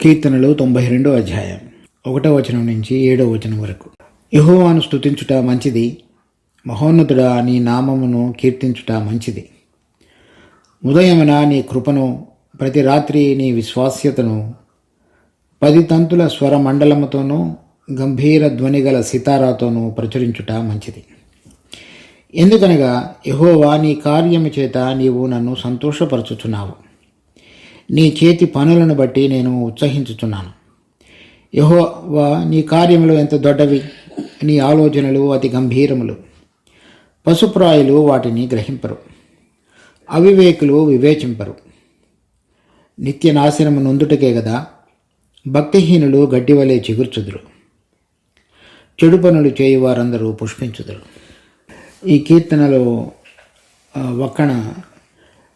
కీర్తనలు 92వ అధ్యాయం 1వ వచనం నుంచి 7వ వచనం వరకు. యెహోవాను స్తుతించుట మంచిది, మహోన్నతుడా నీ నామమును కీర్తించుట మంచిది. ఉదయమున నీ కృపను, ప్రతి రాత్రి నీ విశ్వాస్యతను 10 తంతుల స్వర మండలముతోనూ గంభీర ధ్వనిగల సితారాతోనూ ప్రచురించుట మంచిది. ఎందుకనగా యెహోవా నీ కార్యము చేత నీవు నన్ను సంతోషపరచుచున్నావు. నీ చేతి పనులను బట్టి నేను ఉత్సహించుచున్నాను. యెహోవా నీ కార్యములు ఎంత దొడ్డవి, నీ ఆలోచనలు అతి గంభీరములు. పశుప్రాయులు వాటిని గ్రహింపరు, అవివేకులు వివేచింపరు. నిత్య నాశనము నొందుటకే గదా భక్తిహీనులు గడ్డివలే చిగుర్చుదురు, చెడు పనులు చేయువారందరూ పుష్పించుదురు. ఈ కీర్తనలో ఒక్కన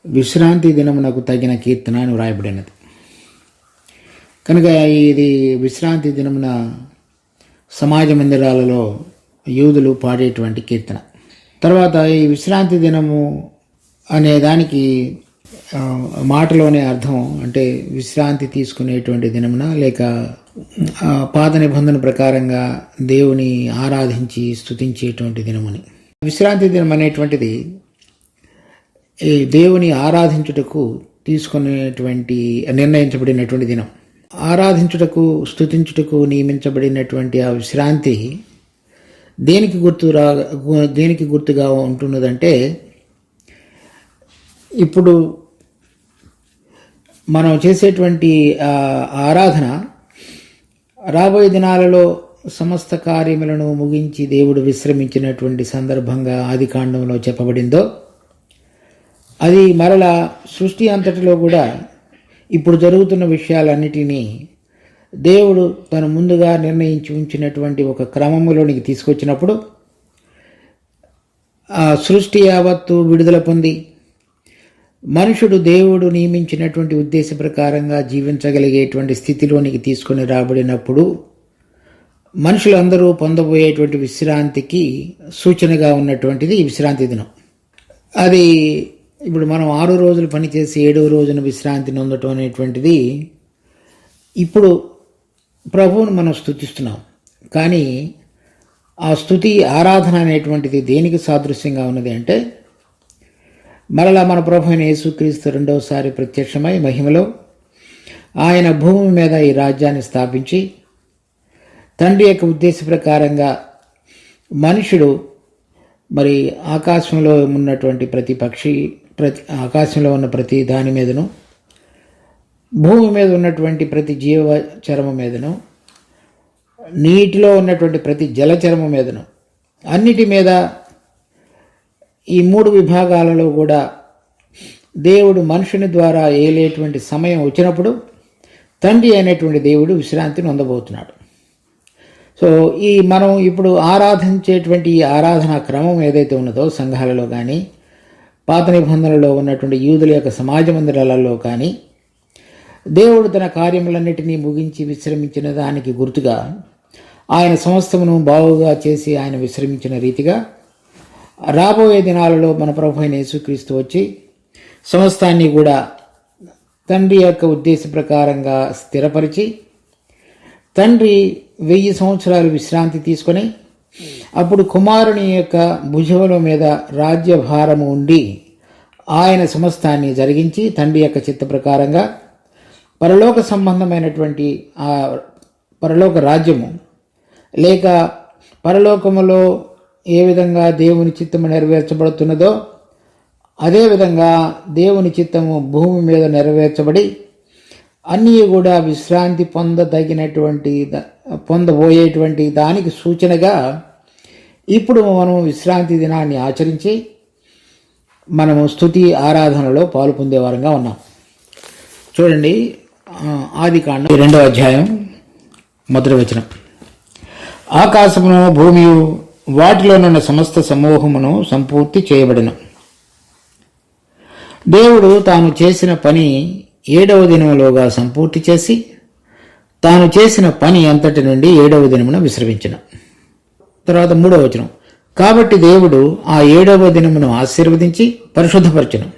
విశ్రాంతి దినమునకు తగిన కీర్తన అని వ్రాయబడినది. కనుక ఇది విశ్రాంతి దినమున సమాజ మందిరాలలో యూదులు పాడేటువంటి కీర్తన. తర్వాత ఈ విశ్రాంతి దినము అనే దానికి మాటలోనే అర్థం అంటే విశ్రాంతి తీసుకునేటువంటి దినమున, లేక పాత నిబంధన ప్రకారంగా దేవుని ఆరాధించి స్తుతించేటువంటి దినమని. విశ్రాంతి దినం అనేటువంటిది ఈ దేవుని ఆరాధించుటకు తీసుకునేటువంటి నిర్ణయించబడినటువంటి దినం. ఆరాధించుటకు, స్తుతించుటకు నియమించబడినటువంటి ఆ విశ్రాంతి దేనికి గుర్తుగా ఉంటున్నదంటే, ఇప్పుడు మనం చేసేటువంటి ఆరాధన రాబోయే దినాలలో సమస్త కార్యములను ముగించి దేవుడు విశ్రమించినటువంటి సందర్భంగా ఆదికాండంలో చెప్పబడిందో, అది మరలా సృష్టి అంతటిలో కూడా ఇప్పుడు జరుగుతున్న విషయాలన్నిటినీ దేవుడు తను ముందుగా నిర్ణయించి ఉంచినటువంటి ఒక క్రమములోనికి తీసుకొచ్చినప్పుడు ఆ సృష్టి యావత్తు విడుదల పొంది మనుషుడు దేవుడు నియమించినటువంటి ఉద్దేశ ప్రకారంగా జీవించగలిగేటువంటి స్థితిలోనికి తీసుకొని రాబడినప్పుడు మనుషులందరూ పొందబోయేటువంటి విశ్రాంతికి సూచనగా ఉన్నటువంటిది ఈ విశ్రాంతి దినం. అది ఇప్పుడు మనం 6 రోజులు పనిచేసి 7వ రోజున విశ్రాంతి నొందటం అనేటువంటిది, ఇప్పుడు ప్రభువును మనం స్తుతిస్తున్నాం. కానీ ఆ స్తుతి ఆరాధన అనేటువంటిది దేనికి సాదృశ్యంగా ఉన్నది అంటే, మరలా మన ప్రభు అయిన యేసుక్రీస్తు రెండవసారి ప్రత్యక్షమై మహిమలో ఆయన భూమి మీద ఈ రాజ్యాన్ని స్థాపించి తండ్రి యొక్క ఉద్దేశ ప్రకారంగా మనుషుడు మరి ఆకాశంలో ఉన్నటువంటి ప్రతి పక్షి, ఆకాశంలో ఉన్న ప్రతి దాని మీదను, భూమి మీద ఉన్నటువంటి ప్రతి జీవచరము మీదను, నీటిలో ఉన్నటువంటి ప్రతి జలచరము మీదను, అన్నిటి మీద ఈ 3 విభాగాలలో కూడా దేవుడు మనుషుని ద్వారా ఏలేటువంటి సమయం వచ్చినప్పుడు తండ్రి అయినటువంటి దేవుడు విశ్రాంతిని పొందబోతున్నాడు. సో మనం ఇప్పుడు ఆరాధించేటువంటి ఈ ఆరాధనా క్రమం ఏదైతే ఉన్నదో సంఘాలలో కానీ, పాత నిబంధనలో ఉన్నటువంటి యూదుల యొక్క సమాజ మందిరాలలో కానీ, దేవుడు తన కార్యములన్నిటినీ ముగించి విశ్రమించిన దానికి గుర్తుగా ఆయన సమస్తమును బాగుగా చేసి ఆయన విశ్రమించిన రీతిగా రాబోయే దినాలలో మన ప్రభు అయిన యేసుక్రీస్తు వచ్చి సమస్తాన్ని కూడా తండ్రి యొక్క ఉద్దేశ ప్రకారంగా స్థిరపరిచి, తండ్రి 1000 సంవత్సరాలు విశ్రాంతి తీసుకొని అప్పుడు కుమారుని యొక్క భుజముల మీద రాజ్యభారము ఉండి ఆయన సమస్తాన్ని జరిగించి తండ్రి యొక్క చిత్త ప్రకారంగా పరలోక సంబంధమైనటువంటి ఆ పరలోక రాజ్యము, లేక పరలోకములో ఏ విధంగా దేవుని చిత్తము నెరవేర్చబడుతున్నదో అదేవిధంగా దేవుని చిత్తము భూమి మీద నెరవేర్చబడి అన్నీ కూడా విశ్రాంతి పొందబోయేటువంటి దానికి సూచనగా ఇప్పుడు మనం విశ్రాంతి దినాన్ని ఆచరించి మనము స్తుతి ఆరాధనలో పాలు పొందేవారంగా ఉన్నాం. చూడండి, ఆదికాండం 2వ అధ్యాయం 1వ వచనం. ఆకాశమును భూమియు వాటిలోనున్న సమస్త సమూహమును సంపూర్తి చేయబడిన దేవుడు తాను చేసిన పని 7వ దినములోగా సంపూర్తి చేసి తాను చేసిన పని అంతటి నుండి 7వ దినమున విశ్రమించిన. తర్వాత 3వ వచనం. కాబట్టి దేవుడు ఆ 7వ దినమును ఆశీర్వదించి పరిశుద్ధపరచును,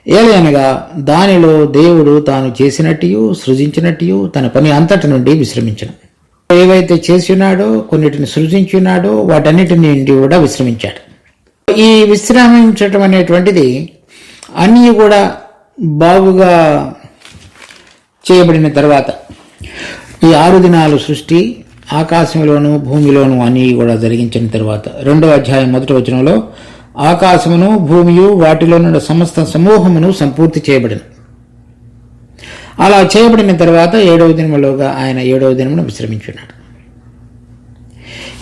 ఏలయనగా దానిలో దేవుడు తాను చేసినట్టు సృజించినట్టు తన పని అంతటి నుండి విశ్రమించను. ఏవైతే చేసి ఉన్నాడో, కొన్నిటిని సృజించి ఉన్నాడో వాటన్నిటి నుండి కూడా విశ్రమించాడు. ఈ విశ్రమించటం అనేటువంటిది అన్నీ కూడా బాగుగా చేయబడిన తర్వాత, ఈ 6 దినాలు సృష్టి ఆకాశంలోను భూమిలోను అన్నీ కూడా జరిగించిన తర్వాత 2వ అధ్యాయం 1వ వచనంలో ఆకాశమును భూమియు వాటిలోనున్న సమస్త సమూహమును సంపూర్తి చేయబడిన. అలా చేయబడిన తర్వాత 7వ దినములోగా ఆయన 7వ దినమున విశ్రమించున్నాడు.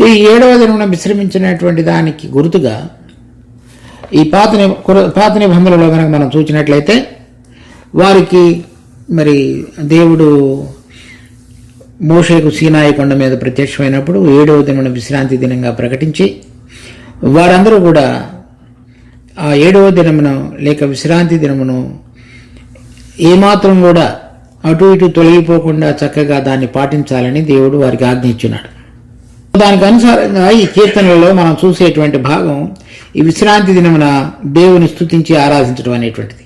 ఈ 7వ దినమున విశ్రమించినటువంటి దానికి గుర్తుగా ఈ పాత నిబంధనలో కనుక మనం చూసినట్లయితే వారికి మరి దేవుడు మోషేకు సీనాయి కొండ మీద ప్రత్యక్షమైనప్పుడు 7వ దినమున విశ్రాంతి దినంగా ప్రకటించి వారందరూ కూడా ఆ 7వ దినమును లేక విశ్రాంతి దినమును ఏమాత్రం కూడా అటు ఇటు తొలగిపోకుండా చక్కగా దాన్ని పాటించాలని దేవుడు వారికి ఆజ్ఞించున్నాడు. దానికి అనుసారంగా ఈ కీర్తనలలో మనం చూసేటువంటి భాగం ఈ విశ్రాంతి దినమున దేవుని స్తుతించి ఆరాధించడం అనేటువంటిది.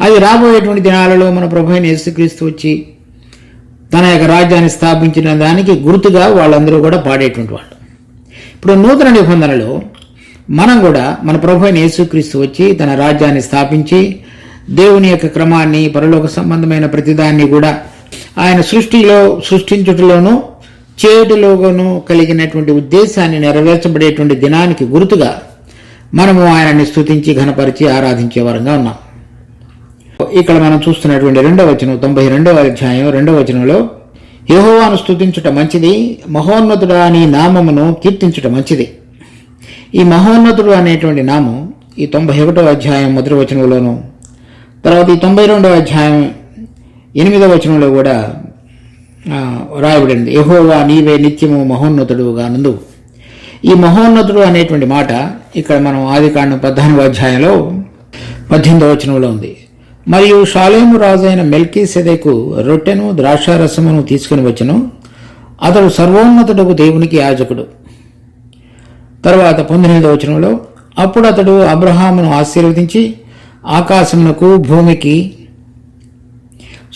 అది రాబోయేటువంటి దినాలలో మన ప్రభు అయిన యేసుక్రీస్తు వచ్చి తన యొక్క రాజ్యాన్ని స్థాపించిన దానికి గుర్తుగా వాళ్ళందరూ కూడా పాడేటువంటి వాళ్ళు. ఇప్పుడు నూతన నిబంధనలో మనం కూడా మన ప్రభు అయిన యేసుక్రీస్తు వచ్చి తన రాజ్యాన్ని స్థాపించి దేవుని యొక్క క్రమాన్ని, పరలోక సంబంధమైన ప్రతిదాన్ని కూడా ఆయన సృష్టించుటలోనూ చేయుటలోనూ కలిగినటువంటి ఉద్దేశాన్ని నెరవేర్చబడేటువంటి దినానికి గుర్తుగా మనము ఆయనని స్తుతించి ఘనపరిచి ఆరాధించే వరంగా ఉన్నాం. ఇక్కడ మనం చూస్తున్నటువంటి 2వ వచనం 92వ అధ్యాయం 2వ వచనంలో యెహోవాను స్తుతించుట మంచిది, మహోన్నతుడా నీ నామమును కీర్తించుట మంచిది. ఈ మహోన్నతుడు అనేటువంటి నామం ఈ 91వ అధ్యాయం 1వ వచనంలోను, తర్వాత ఈ 92వ అధ్యాయం 8వ వచనంలో కూడా రాయబడింది, యెహోవా నీవే నిత్యము మహోన్నతుడుగా నందు. ఈ మహోన్నతుడు అనేటువంటి మాట ఇక్కడ మనం ఆదికాండం 14వ అధ్యాయంలో 18వ వచనంలో ఉంది. మరియు షాలేము రాజైన మెల్కీసెదెకు రొట్టెను ద్రాక్షారసమును తీసుకుని వచ్చెను, అతడు సర్వోన్నతుడకు దేవునికి యాజకుడు. తర్వాత 19వ వచనంలో అప్పుడు అతడు అబ్రహామును ఆశీర్వదించి ఆకాశమునకు భూమికి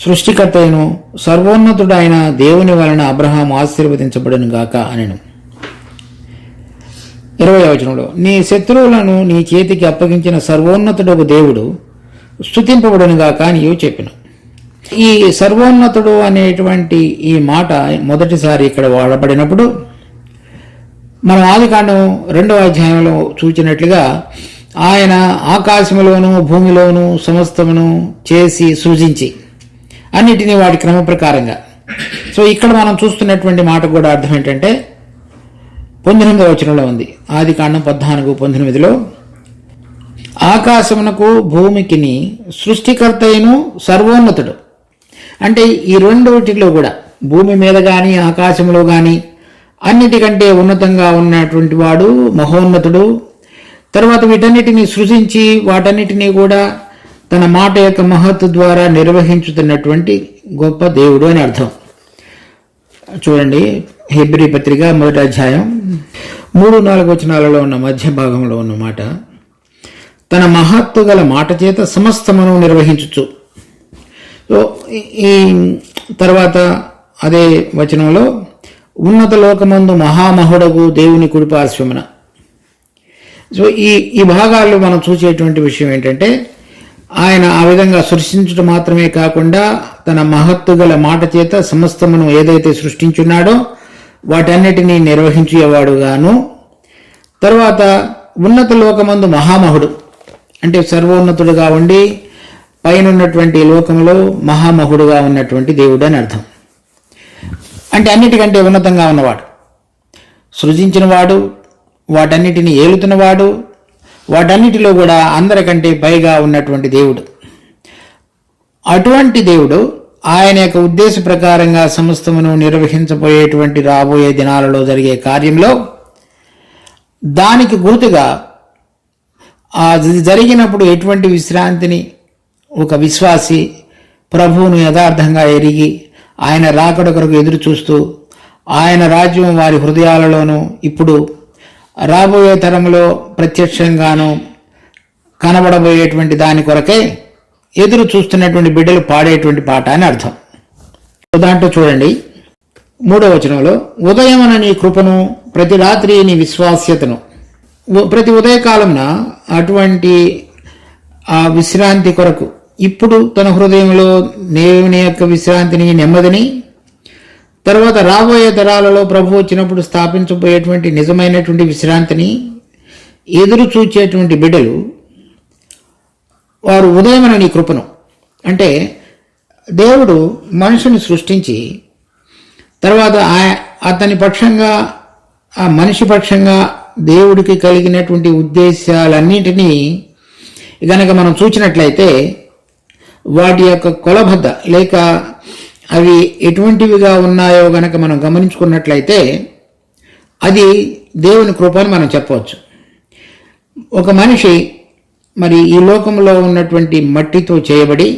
సృష్టికర్త అయిన సర్వోన్నతుడైన దేవుని వలన అబ్రహాము ఆశీర్వదించబడును గాక అనెను. 20వ వచనంలో నీ శత్రువులను నీ చేతికి అప్పగించిన సర్వోన్నతుడకు దేవుడు స్తుతింపబడును గాక నీవు చెప్పిన. ఈ సర్వోన్నతుడు అనేటువంటి ఈ మాట మొదటిసారి ఇక్కడ వాడబడినప్పుడు మనం ఆదికాండం 2వ అధ్యాయంలో చూచినట్లుగా ఆయన ఆకాశములోను భూమిలోను సమస్తమును చేసి సృజించి అన్నిటినీ వాటి క్రమ ప్రకారంగా. సో ఇక్కడ మనం చూస్తున్నటువంటి మాట కూడా అర్థం ఏంటంటే 19వ వచనంలో ఉంది. ఆదికాండం 14:19లో ఆకాశమునకు భూమికిని సృష్టికర్త అయిన సర్వోన్నతుడు. అంటే ఈ రెండోటిలో కూడా భూమి మీద కానీ ఆకాశంలో కానీ అన్నిటికంటే ఉన్నతంగా ఉన్నటువంటి వాడు మహోన్నతుడు. తర్వాత వీటన్నిటిని సృజించి వాటన్నిటినీ కూడా తన మాట యొక్క మహత్తు ద్వారా నిర్వహించుతున్నటువంటి గొప్ప దేవుడు అని అర్థం. చూడండి, హెబ్రీ పత్రిక 1వ అధ్యాయం 3-4 వచనాలలో ఉన్న మధ్య భాగంలో ఉన్న మాట, తన మహత్తు గల మాట చేత సమస్తమును నిర్వహించుచు. ఈ తర్వాత అదే వచనంలో ఉన్నత లోకమందు మహామహుడగు దేవుని కుడిపార్శ్వమున. సో ఈ భాగాల్లో మనం చూసేటువంటి విషయం ఏంటంటే ఆయన ఆ విధంగా సృష్టించడం మాత్రమే కాకుండా తన మహత్తు గల మాట చేత సమస్తమును ఏదైతే సృష్టించున్నాడో వాటన్నిటినీ నిర్వహించేవాడుగాను, తర్వాత ఉన్నత లోకమందు మహామహుడు అంటే సర్వోన్నతుడుగా ఉండి పైన ఉన్నటువంటి లోకంలో మహామహుడుగా ఉన్నటువంటి దేవుడు అని అర్థం. అంటే అన్నిటికంటే ఉన్నతంగా ఉన్నవాడు, సృజించినవాడు, వాటన్నిటిని ఏలుతున్నవాడు, వాటన్నిటిలో కూడా అందరికంటే పైగా ఉన్నటువంటి దేవుడు. అటువంటి దేవుడు ఆయన యొక్క ఉద్దేశ ప్రకారంగా సమస్తమును నిర్వహించబోయేటువంటి రాబోయే దినాలలో జరిగే కార్యంలో దానికి గుర్తుగా జరిగినప్పుడు ఎటువంటి విశ్రాంతిని ఒక విశ్వాసి ప్రభువును యథార్థంగా ఎరిగి ఆయన రాకడ కొరకు ఎదురు చూస్తూ ఆయన రాజ్యం వారి హృదయాలలోనూ ఇప్పుడు రాబోయే తరంలో ప్రత్యక్షంగాను కనబడబోయేటువంటి దాని కొరకే ఎదురు చూస్తున్నటువంటి బిడ్డలు పాడేటువంటి పాట అని అర్థం. దాంట్లో చూడండి 3వ వచనంలో, ఉదయమున నీ కృపను, ప్రతి రాత్రి నీ విశ్వాస్యతను. ప్రతి ఉదయకాలంన అటువంటి ఆ విశ్రాంతి కొరకు ఇప్పుడు తన హృదయంలో దేవుని యొక్క విశ్రాంతిని, నెమ్మదిని, తర్వాత రాబోయే తరాలలో ప్రభు వచ్చినప్పుడు స్థాపించబోయేటువంటి నిజమైనటువంటి విశ్రాంతిని ఎదురు చూచేటువంటి బిడ్డలు వారు ఉదయమున నీ కృపను, అంటే దేవుడు మనుషుని సృష్టించి తర్వాత అతని పక్షంగా, ఆ మనిషి పక్షంగా దేవుడికి కలిగినటువంటి ఉద్దేశాలన్నింటినీ గనక మనం చూచినట్లయితే వాటి యొక్క కొలబద్ద లేక అవి ఎటువంటివిగా ఉన్నాయో గనక మనం గమనించుకున్నట్లయితే అది దేవుని కృప అని మనం చెప్పవచ్చు. ఒక మనిషి మరి ఈ లోకంలో ఉన్నటువంటి మట్టితో చేయబడి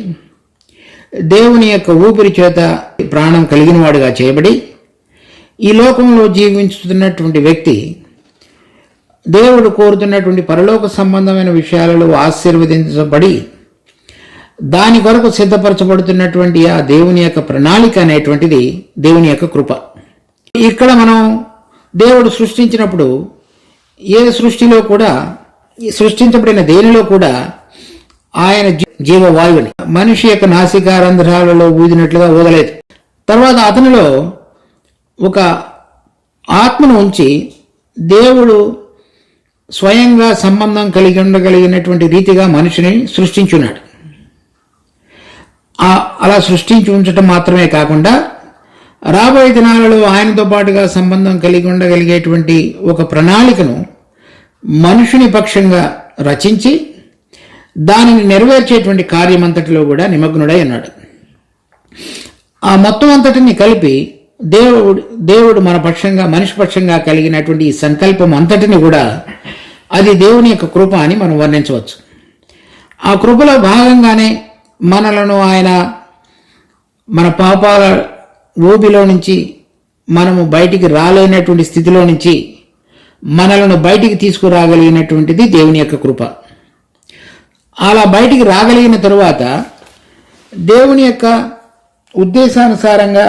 దేవుని యొక్క ఊపిరి చేత ప్రాణం కలిగిన వాడుగా చేయబడి ఈ లోకంలో జీవించుతున్నటువంటి వ్యక్తి దేవుడు కోరుతున్నటువంటి పరలోక సంబంధమైన విషయాలలో ఆశీర్వదించబడి దాని కొరకు సిద్ధపరచబడుతున్నటువంటి ఆ దేవుని యొక్క ప్రణాళిక అనేటువంటిది దేవుని యొక్క కృప. ఇక్కడ మనం దేవుడు సృష్టించినప్పుడు ఏ సృష్టిలో కూడా, సృష్టించబడిన దేనిలో కూడా ఆయన జీవవాయువుని మనిషి యొక్క నాసికారంధ్రాలలో ఊదినట్లుగా ఊదలేదు. తర్వాత అతనిలో ఒక ఆత్మను ఉంచి దేవుడు స్వయంగా సంబంధం కలిగి ఉండగలిగినటువంటి రీతిగా మనిషిని సృష్టించున్నాడు. అలా సృష్టించి ఉంచటం మాత్రమే కాకుండా రాబోయే దినాలలో ఆయనతో పాటుగా సంబంధం కలిగి ఉండగలిగేటువంటి ఒక ప్రణాళికను మనుషుని పక్షంగా రచించి దానిని నెరవేర్చేటువంటి కార్యమంతటిలో కూడా నిమగ్నుడై ఉన్నాడు. ఆ మొత్తం అంతటిని కలిపి దేవుడు మన పక్షంగా, మనిషి పక్షంగా కలిగినటువంటి ఈ సంకల్పం అంతటిని కూడా అది దేవుని యొక్క కృప అని మనం వర్ణించవచ్చు. ఆ కృపలో భాగంగానే మనలను ఆయన మన పాపాల ఊబిలో నుంచి మనము బయటికి రాలేనటువంటి స్థితిలో నుంచి మనలను బయటికి తీసుకురాగలిగినటువంటిది దేవుని యొక్క కృప. అలా బయటికి రాగలిగిన తరువాత దేవుని యొక్క ఉద్దేశానుసారంగా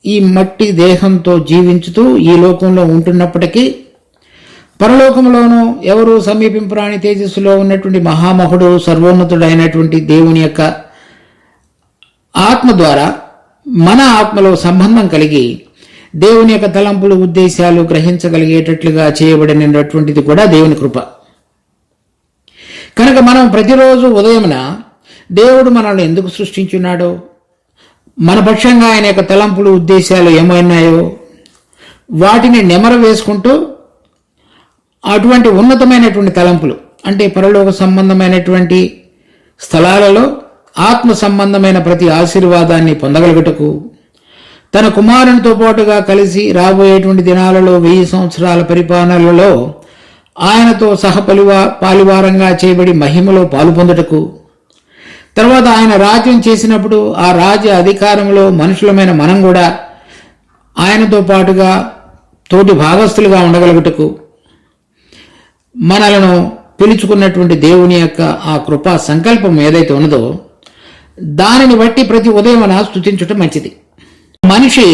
ఈ మట్టి దేహంతో జీవించుతూ ఈ లోకంలో ఉంటున్నప్పటికీ పరలోకంలోనూ ఎవరు సమీపింపరాని తేజస్సులో ఉన్నటువంటి మహామహుడు, సర్వోన్నతుడైనటువంటి దేవుని యొక్క ఆత్మ ద్వారా మన ఆత్మలో సంబంధం కలిగి దేవుని యొక్క తలంపులు, ఉద్దేశాలు గ్రహించగలిగేటట్లుగా చేయబడినటువంటిది కూడా దేవుని కృప. కనుక మనం ప్రతిరోజు ఉదయమున దేవుడు మనల్ని ఎందుకు సృష్టించున్నాడో, మన పక్షంగా ఆయన యొక్క తలంపులు, ఉద్దేశాలు ఏమైనాయో వాటిని నెమర వేసుకుంటూ అటువంటి ఉన్నతమైనటువంటి తలంపులు, అంటే పరలోక సంబంధమైనటువంటి స్థలాలలో ఆత్మ సంబంధమైన ప్రతి ఆశీర్వాదాన్ని పొందగలుగుటకు, తన కుమారునితో పాటుగా కలిసి రాబోయేటువంటి దినాలలో 1000 సంవత్సరాల పరిపాలనలలో ఆయనతో పాలివారంగా చేయబడి మహిమలో పాలు పొందుటకు, తర్వాత ఆయన రాజ్యం చేసినప్పుడు ఆ రాజ్య అధికారంలో మనుషులమైన మనం కూడా ఆయనతో పాటుగా తోటి భాగస్థులుగా ఉండగలుగుటకు, మనలను పిలుచుకున్నటువంటి దేవుని యొక్క ఆ కృపా సంకల్పం ఏదైతే ఉన్నదో దానిని బట్టి ప్రతి ఉదయమున స్తుతించటం మంచిది. మనిషి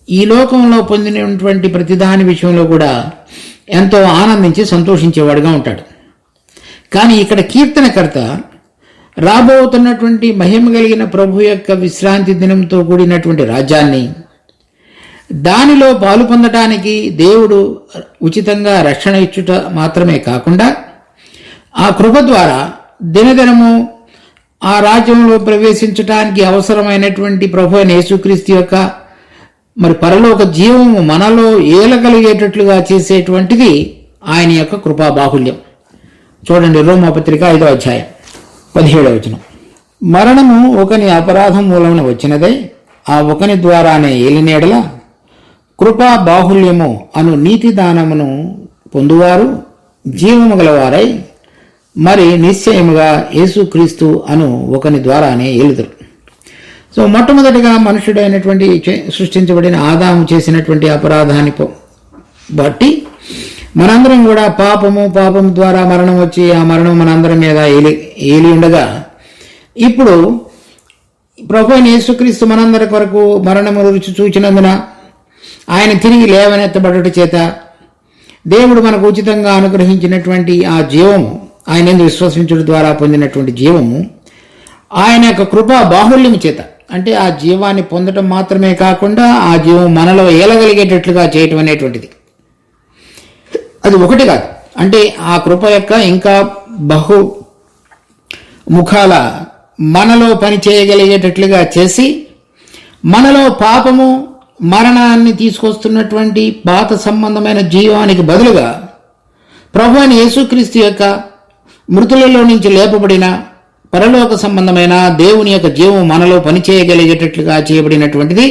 ఈ లోకంలో పొందినటువంటి ప్రతిదాని విషయంలో కూడా ఎంతో ఆనందించి సంతోషించేవాడుగా ఉంటాడు. కానీ ఇక్కడ కీర్తనకర్త రాబోతున్నటువంటి మహిమ కలిగిన ప్రభు యొక్క విశ్రాంతి దినంతో కూడినటువంటి రాజ్యాన్ని, దానిలో పాలు పొందటానికి దేవుడు ఉచితంగా రక్షణ ఇచ్చుట మాత్రమే కాకుండా ఆ కృప ద్వారా దినదినము ఆ రాజ్యంలో ప్రవేశించటానికి అవసరమైనటువంటి ప్రభు అయిన యేసుక్రీస్తు యొక్క మరి పరలోక జీవము మనలో ఏలగలిగేటట్లుగా చేసేటువంటిది ఆయన యొక్క కృపా బాహుల్యం. చూడండి, రోమాపత్రిక 5వ అధ్యాయం 17వ వచనం. మరణము ఒకని అపరాధం మూలమున వచ్చినదై ఆ ఒకని ద్వారానే ఏలినేడల కృపా బాహుల్యము అను నీతి దానమును పొందువారు జీవము గలవారై మరి నిశ్చయముగా యేసుక్రీస్తు అను ఒకని ద్వారానే ఏలుదురు. సో మొట్టమొదటిగా మనుషుడైనటువంటి సృష్టించబడిన ఆదాము చేసినటువంటి అపరాధాన్ని బట్టి మనందరం కూడా పాపం ద్వారా మరణం వచ్చి ఆ మరణం మనందరం మీద ఏలి ఉండగా ఇప్పుడు ప్రభువైన యేసుక్రీస్తు మనందరి కొరకు మరణము రుచి చూచినందున ఆయన తిరిగి లేవనెత్తబడుట చేత దేవుడు మనకు ఉచితంగా అనుగ్రహించినటువంటి ఆ జీవము, ఆయన యందు విశ్వసించడం ద్వారా పొందినటువంటి జీవము, ఆయన యొక్క కృపా బాహుళ్యము చేత, అంటే ఆ జీవాన్ని పొందటం మాత్రమే కాకుండా ఆ జీవం మనలో ఏలగలిగేటట్లుగా చేయటం అనేటువంటిది, అది ఒకటి కాదు. అంటే ఆ కృప యొక్క ఇంకా బహు ముఖాల మనలో పని చేయగలిగేటట్లుగా చేసి, మనలో పాపము మరణాన్ని తీసుకొస్తున్నటువంటి పాత సంబంధమైన జీవానికి బదులుగా ప్రభువైన యేసుక్రీస్తు యొక్క మృతులలో నుంచి లేపబడిన పరలోక సంబంధమైన దేవుని యొక్క జీవం మనలో పనిచేయగలిగేటట్లుగా చేయబడినటువంటిది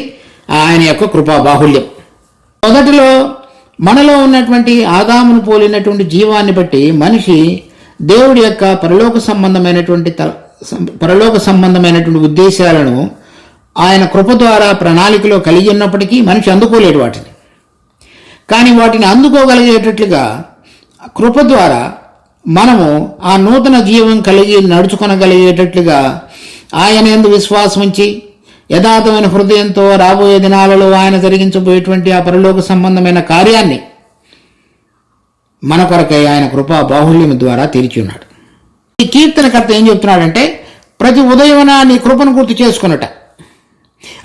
ఆయన యొక్క కృపా బాహుళ్యం. మొదటిలో మనలో ఉన్నటువంటి ఆదామును పోలినటువంటి జీవాన్ని బట్టి మనిషి దేవుడి యొక్క పరలోక సంబంధమైనటువంటి ఉద్దేశాలను ఆయన కృప ద్వారా ప్రణాళికలో కలిగి ఉన్నప్పటికీ మనిషి అందుకోలేడు వాటిని. కానీ వాటిని అందుకోగలిగేటట్లుగా కృప ద్వారా మనము ఆ నూతన జీవం కలిగి నడుచుకొనగలిగేటట్లుగా ఆయన యందు విశ్వాసం ఉంచి యథార్థమైన హృదయంతో రాబోయే దినాలలో ఆయన జరిగించబోయేటువంటి ఆ పరలోక సంబంధమైన కార్యాన్ని మన కొరకై ఆయన కృపా బాహుళ్యం ద్వారా తీర్చి ఉన్నాడు. ఈ కీర్తనకర్త ఏం చెప్తున్నాడంటే, ప్రతి ఉదయమున నీ కృపను గుర్తు చేసుకున్నట,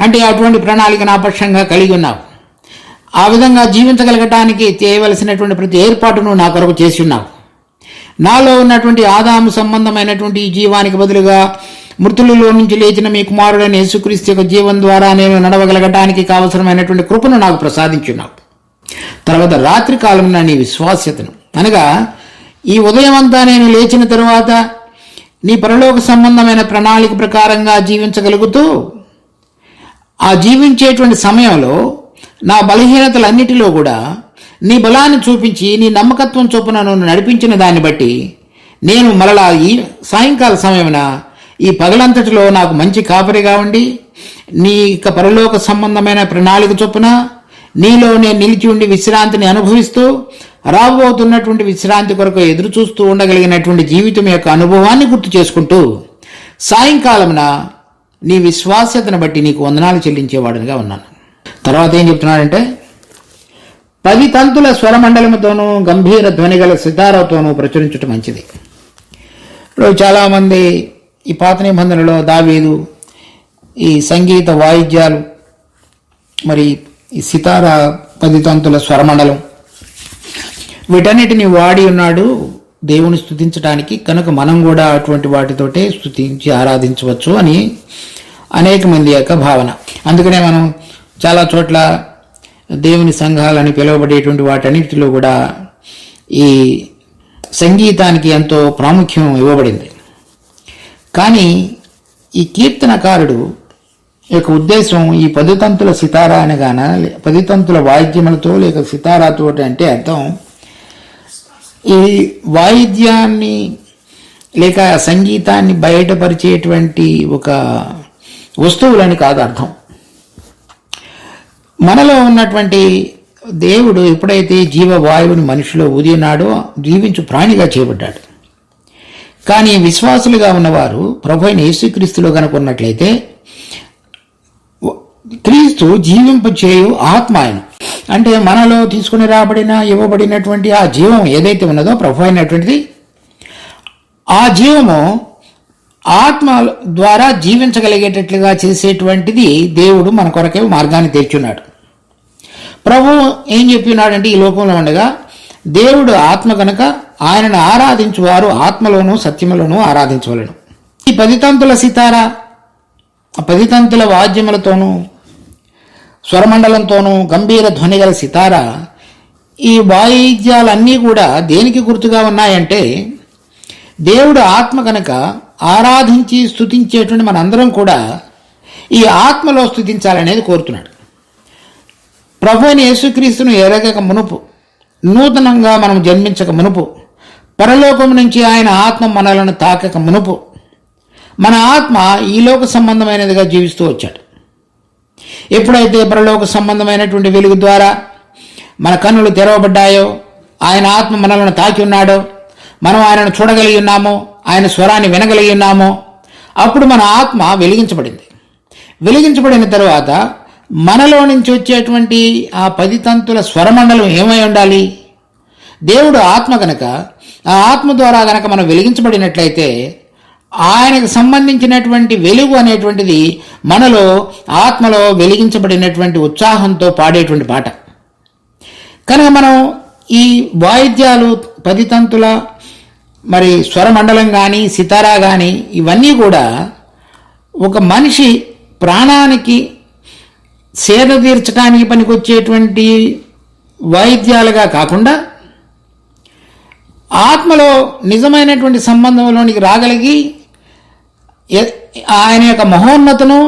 అంటే అటువంటి ప్రణాళిక నా పక్షంగా కలిగి ఉన్నావు, ఆ విధంగా జీవించగలగటానికి చేయవలసినటువంటి ప్రతి ఏర్పాటును నా కొరకు చేసి ఉన్నావు. నాలో ఉన్నటువంటి ఆదాము సంబంధమైనటువంటి ఈ జీవానికి బదులుగా మృతులలో నుంచి లేచిన మీ కుమారుడైన యేసుక్రీస్తు యొక్క జీవం ద్వారా నేను నడవగలగటానికి కావలసినటువంటి కృపను నాకు ప్రసాదించున్నావు. తర్వాత రాత్రి కాలంలో నీ విశ్వాస్యతను, అనగా ఈ ఉదయం అంతా నేను లేచిన తరువాత నీ పరలోక సంబంధమైన ప్రణాళిక ప్రకారంగా జీవించగలుగుతూ, ఆ జీవించేటువంటి సమయంలో నా బలహీనతలన్నిటిలో కూడా నీ బలాన్ని చూపించి నీ నమ్మకత్వం చొప్పున నన్ను నడిపించిన దాన్ని బట్టి నేను మరలా ఈ సాయంకాల సమయమున ఈ పగలంతటిలో నాకు మంచి కాపరిగా ఉండి నీ యొక్క పరలోక సంబంధమైన ప్రణాళిక చొప్పున నీలో నేను నిలిచి ఉండి విశ్రాంతిని అనుభవిస్తూ రాబోతున్నటువంటి విశ్రాంతి కొరకు ఎదురు చూస్తూ ఉండగలిగినటువంటి జీవితం యొక్క అనుభవాన్ని గుర్తు చేసుకుంటూ సాయంకాలమున నీ విశ్వాస్యతను బట్టి నీకు వందనాలు చెల్లించేవాడుగా ఉన్నాను. తర్వాత ఏం చెప్తున్నాడంటే, 10 తంతుల స్వరమండలముతోనూ గంభీర ధ్వనిగల సితారాతోనూ ప్రచురించటం మంచిది. ఇప్పుడు చాలామంది ఈ పాత నిబంధనలో దావీదు ఈ సంగీత వాయిద్యాలు, మరి ఈ సితారా 10 తంతుల స్వరమండలం, వీటన్నిటిని వాడి ఉన్నాడు దేవుని స్తుతించడానికి. కనుక మనం కూడా అటువంటి వాటితోటే స్తుతించి ఆరాధించవచ్చు అని అనేక మంది యొక్క భావన. అందుకనే మనం చాలా చోట్ల దేవుని సంఘాలని పిలువబడేటువంటి వాటన్నిటిలో కూడా ఈ సంగీతానికి ఎంతో ప్రాముఖ్యం ఇవ్వబడింది. కానీ ఈ కీర్తనకారుడు యొక్క ఉద్దేశం ఈ 10 తంతుల సితారా అనగాన 10 తంతుల వాయిద్యములతో లేక సితారాతో అంటే అర్థం ఈ వాయిద్యాన్ని లేక సంగీతాన్ని బయటపరిచేటువంటి ఒక వస్తువులని కాదు అర్థం. మనలో ఉన్నటువంటి దేవుడు ఎప్పుడైతే జీవవాయువుని మనిషిలో ఊదినాడో జీవించు ప్రాణిగా చేయబడ్డాడు. కానీ విశ్వాసులుగా ఉన్నవారు ప్రభువైన యేసుక్రీస్తులో కనుక ఉన్నట్లయితే క్రీస్తు జీవింపచేయు ఆత్మ ఆయన, అంటే మనలో తీసుకుని ఇవ్వబడినటువంటి ఆ జీవం ఏదైతే ఉన్నదో ప్రభు అయినటువంటిది, ఆ జీవము ఆత్మ ద్వారా జీవించగలిగేటట్లుగా చేసేటువంటిది దేవుడు మన కొరకే మార్గాన్ని తెచ్చున్నాడు. ప్రభు ఏం చెప్పినాడంటే, ఈ లోకంలో ఉండగా దేవుడు ఆత్మ కనుక ఆయనను ఆరాధించువారు ఆత్మలోనూ సత్యములోనూ ఆరాధించవలను. ఈ 10 తంతుల సితారా, 10 తంతుల వాద్యములతోనూ స్వరమండలంతోనూ గంభీర ధ్వనిగల సితారా, ఈ వాయిద్యాలన్నీ కూడా దేనికి గుర్తుగా ఉన్నాయంటే, దేవుడు ఆత్మ కనుక ఆరాధించి స్తుతించేటువంటి మనందరం కూడా ఈ ఆత్మలో స్తుతించాలనేది కోరుతున్నాడు. ప్రభు అయిన యేసుక్రీస్తును ఎరగక మునుపు, నూతనంగా మనం జన్మించక మునుపు, పరలోకం నుంచి ఆయన ఆత్మ మనలను తాకక మునుపు మన ఆత్మ ఈ లోక సంబంధమైనదిగా జీవిస్తూ వచ్చాడు. ఎప్పుడైతే పరలోక సంబంధమైనటువంటి వెలుగు ద్వారా మన కన్నులు తెరవబడ్డాయో, ఆయన ఆత్మ మనలను తాకి ఉన్నాడో, మనం ఆయనను చూడగలిగి ఉన్నామో, ఆయన స్వరాన్ని వినగలిగి ఉన్నామో, అప్పుడు మన ఆత్మ వెలిగించబడింది. వెలిగించబడిన తరువాత మనలో నుంచి వచ్చేటువంటి ఆ 10 తంతుల స్వరమండలం ఏమై ఉండాలి? దేవుడు ఆత్మ కనుక ఆ ఆత్మ ద్వారా గనక మనం వెలిగించబడినట్లయితే ఆయనకు సంబంధించినటువంటి వెలుగు అనేటువంటిది మనలో ఆత్మలో వెలిగించబడినటువంటి ఉత్సాహంతో పాడేటువంటి పాట. కనుక మనం ఈ వాయిద్యాలు 10 తంతుల మరి స్వరమండలం కానీ సితారా కానీ ఇవన్నీ కూడా ఒక మనిషి ప్రాణానికి సేద తీర్చడానికి పనికొచ్చేటువంటి వాయిద్యాలుగా కాకుండా ఆత్మలో నిజమైనటువంటి సంబంధంలోనికి రాగలిగి ఆయన యొక్క మహోన్నతను,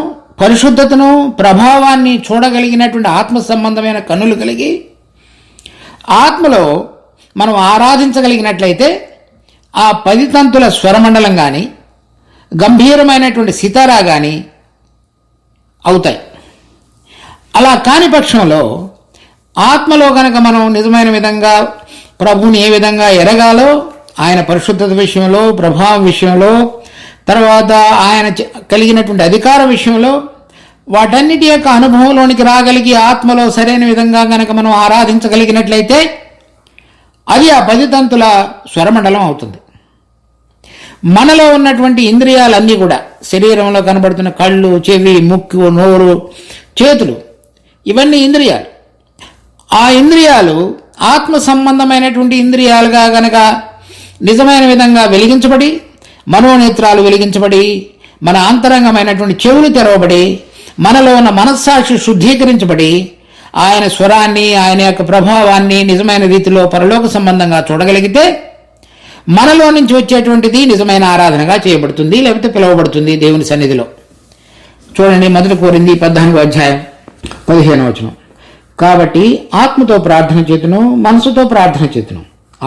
పరిశుద్ధతను, ప్రభావాన్ని చూడగలిగినటువంటి ఆత్మ సంబంధమైన కన్నులు కలిగి ఆత్మలో మనం ఆరాధించగలిగినట్లయితే ఆ 10 తంతుల స్వరమండలం కానీ గంభీరమైనటువంటి సితారా కానీ అవుతాయి. అలా కాని పక్షంలో ఆత్మలో కనుక మనం నిజమైన విధంగా ప్రభువుని ఏ విధంగా ఎరగాలో, ఆయన పరిశుద్ధత విషయంలో, ప్రభావం విషయంలో, తర్వాత ఆయన కలిగినటువంటి అధికార విషయంలో వాటన్నిటి యొక్క అనుభవంలోనికి రాగలిగి ఆత్మలో సరైన విధంగా కనుక మనం ఆరాధించగలిగినట్లయితే అది ఆ 10 తంతుల స్వరమండలం అవుతుంది. మనలో ఉన్నటువంటి ఇంద్రియాలన్నీ కూడా శరీరంలో కనబడుతున్న కళ్ళు, చెవి, ముక్కు, నోరు, చేతులు ఇవన్నీ ఇంద్రియాలు. ఆ ఇంద్రియాలు ఆత్మ సంబంధమైనటువంటి ఇంద్రియాలుగా గనక నిజమైన విధంగా వెలిగించబడి, మనోనేత్రాలు వెలిగించబడి, మన అంతరంగమైనటువంటి చెవులు తెరవబడి, మనలో ఉన్న మనస్సాక్షి శుద్ధీకరించబడి ఆయన స్వరాన్ని, ఆయన యొక్క ప్రభావాన్ని నిజమైన రీతిలో పరలోక సంబంధంగా చూడగలిగితే మనలో నుంచి వచ్చేటువంటిది నిజమైన ఆరాధనగా చేయబడుతుంది, లేకపోతే పిలువబడుతుంది దేవుని సన్నిధిలో. చూడండి, 1 కొరింథీ 14వ అధ్యాయం 15వ వచనం. కాబట్టి ఆత్మతో ప్రార్థన చేతును, మనసుతో ప్రార్థన చేతును,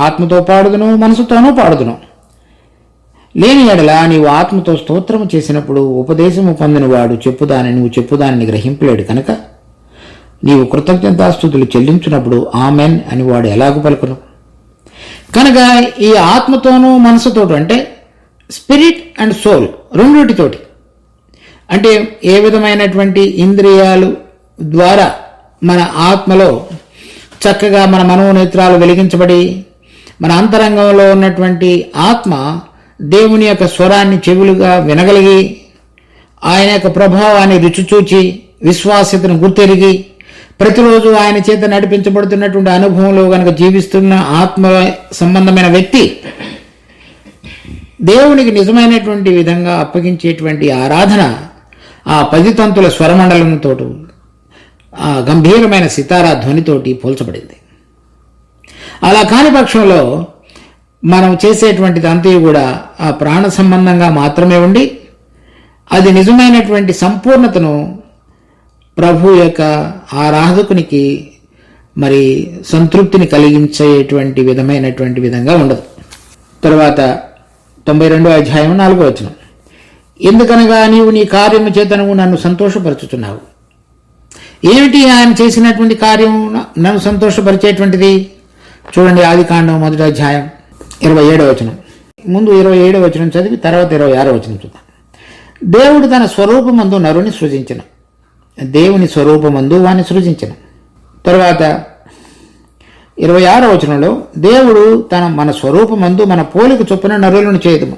ఆత్మతో పాడుదును, మనసుతోనూ పాడుదును. లేని ఎడల నీవు ఆత్మతో స్తోత్రము చేసినప్పుడు ఉపదేశము పొందిన వాడు నువ్వు చెప్పుదానిని గ్రహింపలేడు కనుక నీవు కృతజ్ఞతాస్తుతులు చెల్లించినప్పుడు ఆమెన్ అని వాడు ఎలాగూ పలుకును. కనుక ఈ ఆత్మతోనూ మనసుతోటి అంటే స్పిరిట్ అండ్ సోల్ రెండిటితోటి, అంటే ఏ విధమైనటువంటి ఇంద్రియాలు ద్వారా మన ఆత్మలో చక్కగా మన మనోనేత్రాలు వెలిగించబడి మన అంతరంగంలో ఉన్నటువంటి ఆత్మ దేవుని యొక్క స్వరాన్ని చెవులుగా వినగలిగి ఆయన యొక్క ప్రభావాన్ని రుచిచూచి విశ్వాస్యతను గుర్తెరిగి ప్రతిరోజు ఆయన చేత నడిపించబడుతున్నటువంటి అనుభవంలో కనుక జీవిస్తున్న ఆత్మ సంబంధమైన వ్యక్తి దేవునికి నిజమైనటువంటి విధంగా అప్పగించేటువంటి ఆరాధన ఆ 10 తంతుల స్వరమండలంతో, ఆ గంభీరమైన సితారా ధ్వనితోటి పోల్చబడింది. అలా కాని పక్షంలో మనం చేసేటువంటిది అంతా కూడా ఆ ప్రాణ సంబంధంగా మాత్రమే ఉండి అది నిజమైనటువంటి సంపూర్ణతను ప్రభు యొక్క ఆరాధకునికి మరి సంతృప్తిని కలిగించేటువంటి విధమైనటువంటి విధంగా ఉండదు. తర్వాత 92వ అధ్యాయం 4వ వచనం. ఎందుకనగా నీవు నీ కార్యము చేత నువ్వు నన్ను సంతోషపరుచుతున్నావు. ఏమిటి ఆయన చేసినటువంటి కార్యం నన్ను సంతోషపరిచేటువంటిది? చూడండి, ఆదికాండం 1వ అధ్యాయం 27వ వచనం. ముందు 27వ వచనం చదివి తర్వాత 26వ వచనం చూద్దాం. దేవుడు తన స్వరూపమందు నరుని సృజించను, దేవుని స్వరూపమందు వాని సృజించను. తర్వాత 26వ వచనంలో దేవుడు మన స్వరూపమందు మన పోలిక చొప్పున నరులను చేయదుము.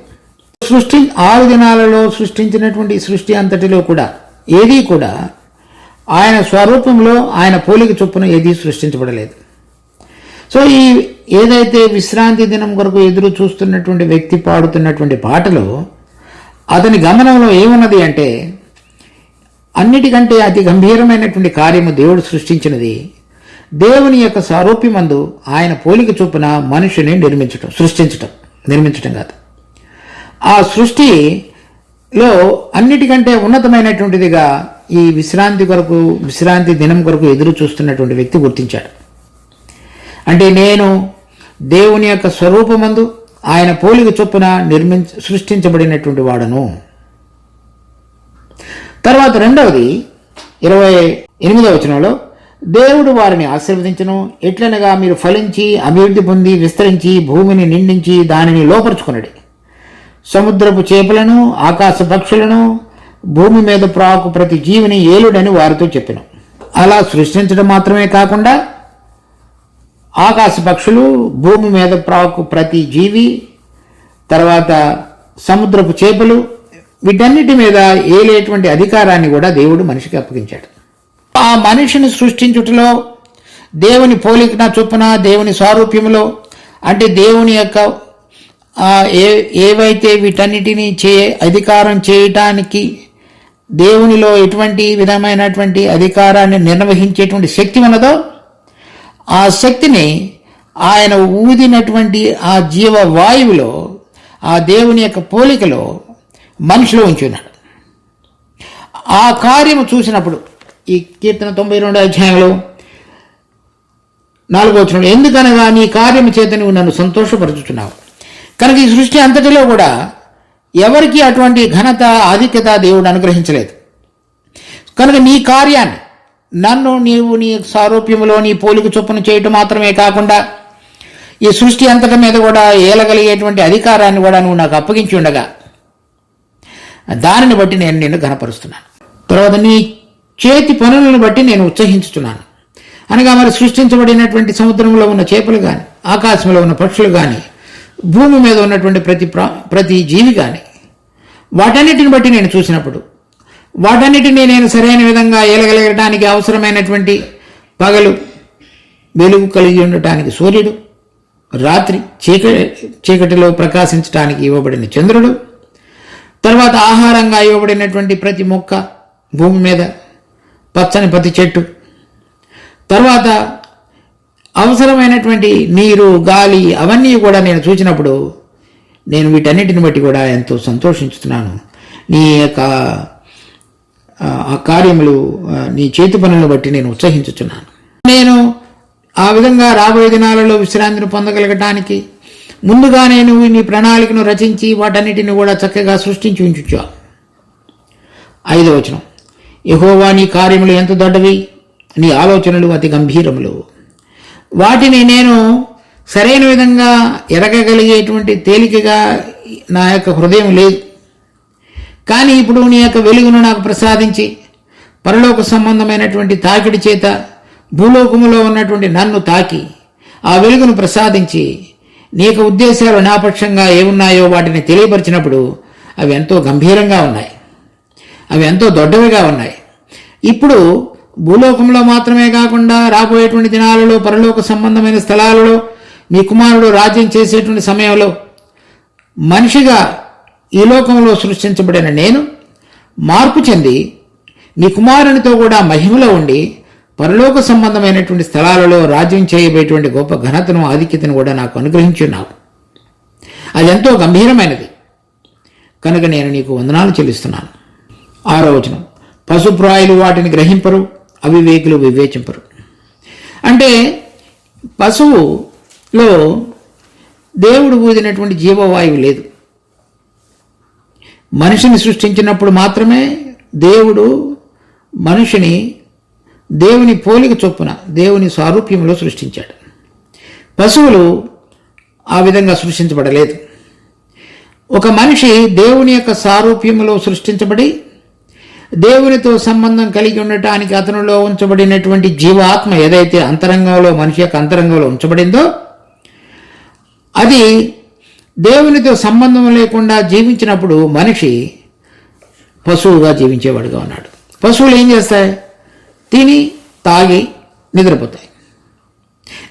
6 దినాలలో సృష్టించినటువంటి సృష్టి అంతటిలో కూడా ఏదీ కూడా ఆయన స్వరూపంలో ఆయన పోలిక చొప్పున ఏదీ సృష్టించబడలేదు. సో ఈ ఏదైతే విశ్రాంతి దినం కొరకు ఎదురు చూస్తున్నటువంటి వ్యక్తి పాడుతున్నటువంటి పాటలో అతని గమనంలో ఏమున్నది అంటే, అన్నిటికంటే అతి గంభీరమైనటువంటి కార్యము దేవుడు సృష్టించినది దేవుని యొక్క సారూప్యమందు ఆయన పోలిక చొప్పున మనుషుని నిర్మించటం కాదు. ఆ సృష్టిలో అన్నిటికంటే ఉన్నతమైనటువంటిదిగా ఈ విశ్రాంతి దినం కొరకు ఎదురు చూస్తున్నటువంటి వ్యక్తి గుర్తించాడు. అంటే నేను దేవుని యొక్క స్వరూపమందు ఆయన పోలిక చొప్పున సృష్టించబడినటువంటి వాడను. తర్వాత రెండవది 28వ వచనంలో దేవుడు వారిని ఆశీర్వదించును, ఎట్లనగా మీరు ఫలించి అభివృద్ధి పొంది విస్తరించి భూమిని నిండించి దానిని లోపరుచుకున్నది. సముద్రపు చేపలను, ఆకాశ పక్షులను, భూమి మీద ప్రాకు ప్రతి జీవిని ఏలుడని వారితో చెప్పెను. అలా సృష్టించడం మాత్రమే కాకుండా ఆకాశ పక్షులు, భూమి మీద ప్రాకు ప్రతి జీవి, తర్వాత సముద్రపు చేపలు, వీటన్నిటి మీద ఏలేటువంటి అధికారాన్ని కూడా దేవుడు మనిషికి అప్పగించాడు. ఆ మనిషిని సృష్టించుటలో దేవుని పోలికన చొప్పున, దేవుని స్వారూప్యములో, అంటే దేవుని యొక్క ఏవైతే వీటన్నిటినీ అధికారం చేయటానికి దేవునిలో ఎటువంటి విధమైనటువంటి అధికారాన్ని నిర్వహించేటువంటి శక్తి ఉన్నదో ఆ శక్తిని ఆయన ఊదినటువంటి ఆ జీవవాయువులో, ఆ దేవుని యొక్క పోలికలో మనిషిలో ఉంచున్నాడు. ఆ కార్యము చూసినప్పుడు ఈ కీర్తన 92వ అధ్యాయంలో 4వ వచనంలో, ఎందుకనగా నీ కార్యము చేత నువ్వు నన్ను సంతోషపరుచుతున్నావు. కనుక ఈ సృష్టి అంతటిలో కూడా ఎవరికి అటువంటి ఘనత, ఆధిక్యత దేవుడు అనుగ్రహించలేదు. కనుక నీ కార్యాన్ని నీవు నీ సారూప్యములో నీ పోలిక చొప్పున చేయటం మాత్రమే కాకుండా ఈ సృష్టి అంతటి మీద కూడా ఏలగలిగేటువంటి అధికారాన్ని కూడా నువ్వు నాకు అప్పగించి ఉండగా దానిని బట్టి నేను నిన్ను ఘనపరుస్తున్నాను. తర్వాత నీ చేతి పనులను బట్టి నేను ఉత్సహించుతున్నాను. అనగా మరి సృష్టించబడినటువంటి సముద్రంలో ఉన్న చేపలు కానీ, ఆకాశంలో ఉన్న పక్షులు కానీ, భూమి మీద ఉన్నటువంటి ప్రతి జీవి కానీ, వాటన్నిటిని బట్టి నేను చూసినప్పుడు వాటన్నిటిని నేను సరైన విధంగా ఏలగలగడానికి అవసరమైనటువంటి పగలు వెలుగు కలిగి ఉండటానికి సూర్యుడు, రాత్రి చీకటిలో ప్రకాశించడానికి ఇవ్వబడిన చంద్రుడు, తర్వాత ఆహారంగా ఇవ్వబడినటువంటి ప్రతి మొక్క భూమి మీద, పచ్చని ప్రతి చెట్టు, తర్వాత అవసరమైనటువంటి నీరు, గాలి, అవన్నీ కూడా నేను చూసినప్పుడు నేను వీటన్నిటిని బట్టి కూడా ఎంతో సంతోషించుతున్నాను. నీ యొక్క ఆ కార్యములు, నీ చేతి పనులను బట్టి నేను ఉత్సహించుతున్నాను. నేను ఆ విధంగా రాబోయే దినాలలో విశ్రాంతిని పొందగలగటానికి ముందుగానే నువ్వు నీ ప్రణాళికను రచించి వాటన్నిటిని కూడా చక్కగా సృష్టించి ఉంచుచావు. 5వ వచనం, యెహోవా నీ కార్యములు ఎంత దొడ్డవి, నీ ఆలోచనలు అతి గంభీరములు. వాటిని నేను సరైన విధంగా ఎరగగలిగేటువంటి తేలికగా నా యొక్క హృదయం లేదు. కానీ ఇప్పుడు నీ యొక్క వెలుగును నాకు ప్రసాదించి పరలోక సంబంధమైనటువంటి తాకిడి చేత భూలోకములో ఉన్నటువంటి నన్ను తాకి ఆ వెలుగును ప్రసాదించి నీ యొక్క ఉద్దేశాలు నా పక్షంగా ఏమున్నాయో వాటిని తెలియపరిచినప్పుడు అవి ఎంతో గంభీరంగా ఉన్నాయి, అవి ఎంతో దొడ్డవిగా ఉన్నాయి. ఇప్పుడు భూలోకంలో మాత్రమే కాకుండా రాబోయేటువంటి దినాలలో పరలోక సంబంధమైన స్థలాలలో నీ కుమారుడు రాజ్యం చేసేటువంటి సమయంలో మనిషిగా ఈ లోకంలో సృష్టించబడిన నేను మార్పు చెంది నీ కుమారునితో కూడా మహిమలో ఉండి పరలోక సంబంధమైనటువంటి స్థలాలలో రాజ్యం చేయబోయేటువంటి గొప్ప ఘనతను, ఆధిక్యతను కూడా నాకు అనుగ్రహించున్నావు. అది ఎంతో గంభీరమైనది కనుక నేను నీకు వందనాలు చెల్లిస్తున్నాను. 6వ వచనం, పశుప్రాయులు వాటిని గ్రహింపరు, అవివేకులు వివేచింపరు. అంటే పశువులో దేవుడు ఊదినటువంటి జీవవాయువు లేదు. మనిషిని సృష్టించినప్పుడు మాత్రమే దేవుడు మనిషిని దేవుని పోలిక చొప్పున, దేవుని సారూప్యంలో సృష్టించాడు. పశువులు ఆ విధంగా సృష్టించబడలేదు. ఒక మనిషి దేవుని యొక్క సారూప్యంలో సృష్టించబడి దేవునితో సంబంధం కలిగి ఉండటానికి అతనిలో ఉంచబడినటువంటి జీవాత్మ ఏదైతే అంతరంగంలో, మనిషి యొక్క అంతరంగంలో ఉంచబడిందో అది దేవునితో సంబంధం లేకుండా జీవించినప్పుడు మనిషి పశువుగా జీవించేవాడుగా ఉన్నాడు. పశువులు ఏం చేస్తాయి? తిని తాగి నిద్రపోతాయి.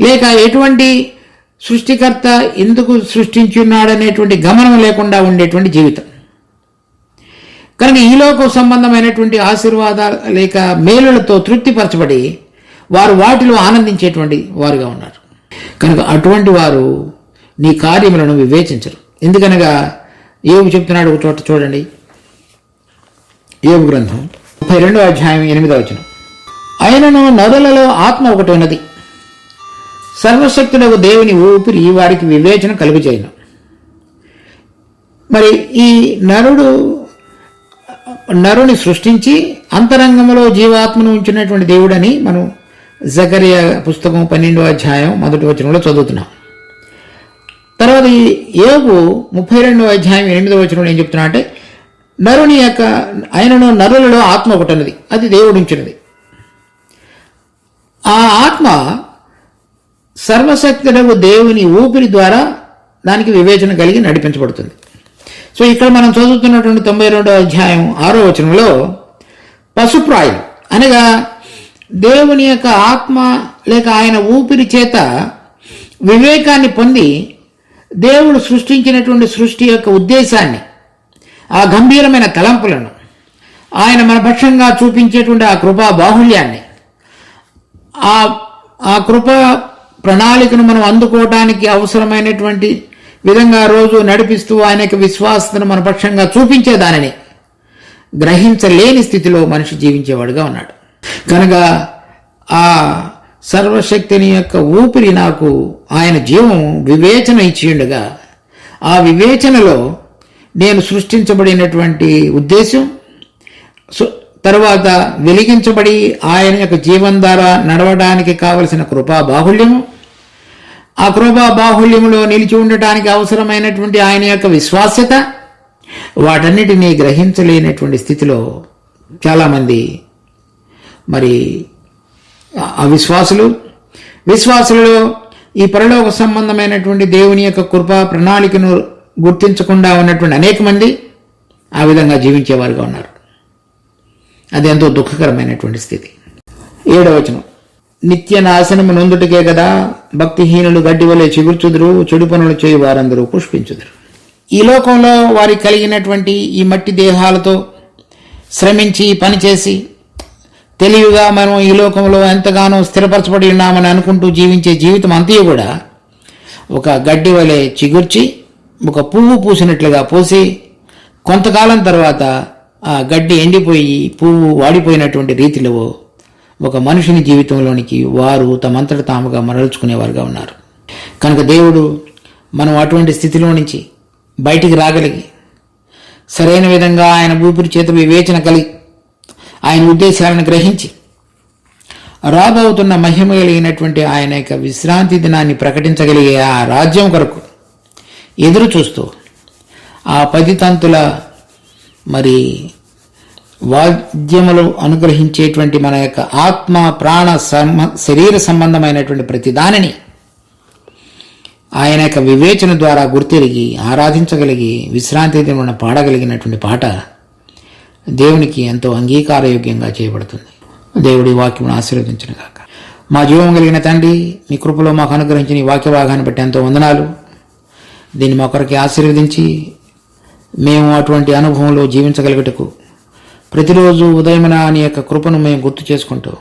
లేక ఎటువంటి సృష్టికర్త ఎందుకు సృష్టించున్నాడనేటువంటి గమనం లేకుండా ఉండేటువంటి జీవితం. కనుక ఈలోక సంబంధమైనటువంటి ఆశీర్వాదాలు లేక మేలులతో తృప్తిపరచబడి వారు వాటిలో ఆనందించేటువంటి వారుగా ఉన్నారు. కనుక అటువంటి వారు నీ కార్యములను వివేచించరు. ఎందుకనగా యోబు చెప్తున్నాడు ఒక చోట చూడండి, యోబు గ్రంథం 32వ అధ్యాయం 8వ వచనం, ఆయనను నరులలో ఆత్మ ఒకటి ఉన్నది, సర్వశక్తుడకు దేవుని ఊపిరి వారికి వివేచన కలుగజేయను. మరి ఈ నరుని సృష్టించి అంతరంగంలో జీవాత్మను ఉంచినటువంటి దేవుడని మనం జకరియా పుస్తకం 12వ అధ్యాయం 1వ వచనంలో చదువుతున్నాం. తర్వాత ఈ యోబు 32వ అధ్యాయం 8వ వచనంలో ఏం చెప్తున్నా అంటే, నరుని యొక్క ఆయనను నరులలో ఆత్మ ఒకటి ఉన్నది, అది దేవుడించినది. ఆ ఆత్మ సర్వశక్తుడకు దేవుని ఊపిరి ద్వారా దానికి వివేచన కలిగి నడిపించబడుతుంది. సో ఇక్కడ మనం చదువుతున్నటువంటి 92వ అధ్యాయం 6వ వచనంలో పశుప్రాయులు అనగా దేవుని యొక్క ఆత్మ లేక ఆయన ఊపిరి చేత వివేకాన్ని పొంది దేవుడు సృష్టించినటువంటి సృష్టి యొక్క ఉద్దేశాన్ని, ఆ గంభీరమైన తలంపులను, ఆయన మన పక్షంగా చూపించేటువంటి ఆ కృపా బాహుళ్యాన్ని, ఆ కృప ప్రణాళికను మనం అందుకోవడానికి అవసరమైనటువంటి విధంగా రోజు నడిపిస్తూ ఆయన యొక్క విశ్వాసతను మన పక్షంగా చూపించే దానిని గ్రహించలేని స్థితిలో మనిషి జీవించేవాడుగా ఉన్నాడు. కనుక ఆ సర్వశక్తిని యొక్క ఊపిరి నాకు ఆయన జీవం వివేచన ఇచ్చిండగా, ఆ వివేచనలో నేను సృష్టించబడినటువంటి ఉద్దేశం, తర్వాత వెలిగించబడి ఆయన యొక్క జీవం ద్వారా నడవడానికి కావలసిన కృపా బాహుళ్యము, ఆ కృపా బాహుళ్యములో నిలిచి ఉండటానికి అవసరమైనటువంటి ఆయన యొక్క విశ్వాస్యత, వాటన్నిటినీ గ్రహించలేనటువంటి స్థితిలో చాలామంది మరి విశ్వాసులలో ఈ పరలోక సంబంధమైనటువంటి దేవుని యొక్క కృపా ప్రణాళికను గుర్తించకుండా ఉన్నటువంటి అనేక మంది ఆ విధంగా జీవించేవారుగా ఉన్నారు. అది ఎంతో దుఃఖకరమైనటువంటి స్థితి. 7వ వచనం, నిత్య నాశనము నొందుటకే కదా భక్తిహీనులు గడ్డి వలె చిగుర్చుదురు, చెడు పనులు చేయి వారందరూ పుష్పించుదురు. ఈ లోకంలో వారికి కలిగినటువంటి ఈ మట్టి దేహాలతో శ్రమించి పనిచేసి తెలివిగా మనం ఈ లోకంలో ఎంతగానో స్థిరపరచబడి ఉన్నామని అనుకుంటూ జీవించే జీవితం అంతా కూడా ఒక గడ్డి వలె చిగుర్చి ఒక పువ్వు పూసినట్లుగా పూసి కొంతకాలం తర్వాత ఆ గడ్డి ఎండిపోయి పువ్వు వాడిపోయినటువంటి రీతిలో ఒక మనుషుని జీవితంలోనికి వారు తమంతట తాముగా మరల్చుకునేవారుగా ఉన్నారు. కనుక దేవుడు మనం అటువంటి స్థితిలో నుంచి బయటికి రాగలిగి సరైన విధంగా ఆయన ఊపిరి చేత వివేచన కలిగి ఆయన ఉద్దేశాలను గ్రహించి రాబోతున్న మహిమ కలిగినటువంటి ఆయన యొక్క విశ్రాంతి దినాన్ని ప్రకటించగలిగే ఆ రాజ్యం కొరకు ఎదురు చూస్తూ ఆ 10 తంతుల మరి వాద్యములు అనుగ్రహించేటువంటి మన యొక్క ఆత్మ ప్రాణ శరీర సంబంధమైనటువంటి ప్రతి దానిని ఆయన యొక్క వివేచన ద్వారా గుర్తిరిగి ఆరాధించగలిగి విశ్రాంతి దినమున పాడగలిగినటువంటి పాట దేవునికి ఎంతో అంగీకారయోగ్యంగా చేయబడుతుంది. దేవుడి వాక్యమును ఆశీర్వదించును గాక. మా జీవం కలిగిన తండ్రి, మీ కృపలో మాకు అనుగ్రహించిన ఈ వాక్య భాగాన్ని బట్టి ఎంతో వందనాలు. దీన్ని మా కొరకి ఆశీర్వదించి మేము అటువంటి అనుభవంలో జీవించగలుగుటకు ప్రతిరోజు ఉదయమున నీ యొక్క కృపను మేము గుర్తు చేసుకుంటూ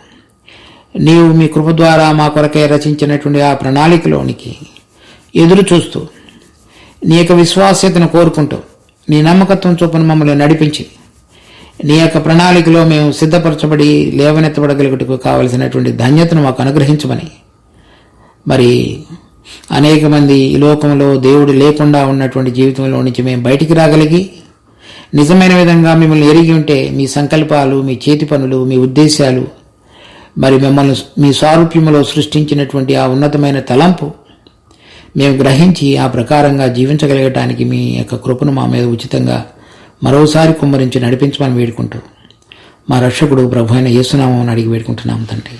నీవు మీ కృప ద్వారా మా కొరకే రచించినటువంటి ఆ ప్రణాళికలోనికి ఎదురు చూస్తూ నీ యొక్క విశ్వాస్యతను కోరుకుంటూ నీ నమ్మకత్వం చొప్పున మమ్మల్ని నడిపించి నీ యొక్క ప్రణాళికలో మేము సిద్ధపరచబడి లేవనెత్తబడగలుగుటకు కావలసినటువంటి ధన్యతను మాకు అనుగ్రహించమని, మరి అనేక మంది ఈ లోకంలో దేవుడు లేకుండా ఉన్నటువంటి జీవితంలో నుంచి మేము బయటికి రాగలిగి నిజమైన విధంగా మిమ్మల్ని ఎరిగి ఉంటే మీ సంకల్పాలు, మీ చేతి పనులు, మీ ఉద్దేశాలు, మరి మిమ్మల్ని మీ సారూప్యములో సృష్టించినటువంటి ఆ ఉన్నతమైన తలంపు మేము గ్రహించి ఆ ప్రకారంగా జీవించగలగటానికి మీ యొక్క కృపను మా మీద ఉచితంగా మరోసారి కుమ్మరించి నడిపించమని వేడుకుంటూ మా రక్షకుడు ప్రభు అయిన యేసునామమున అడిగి వేడుకుంటున్నాం తండ్రి.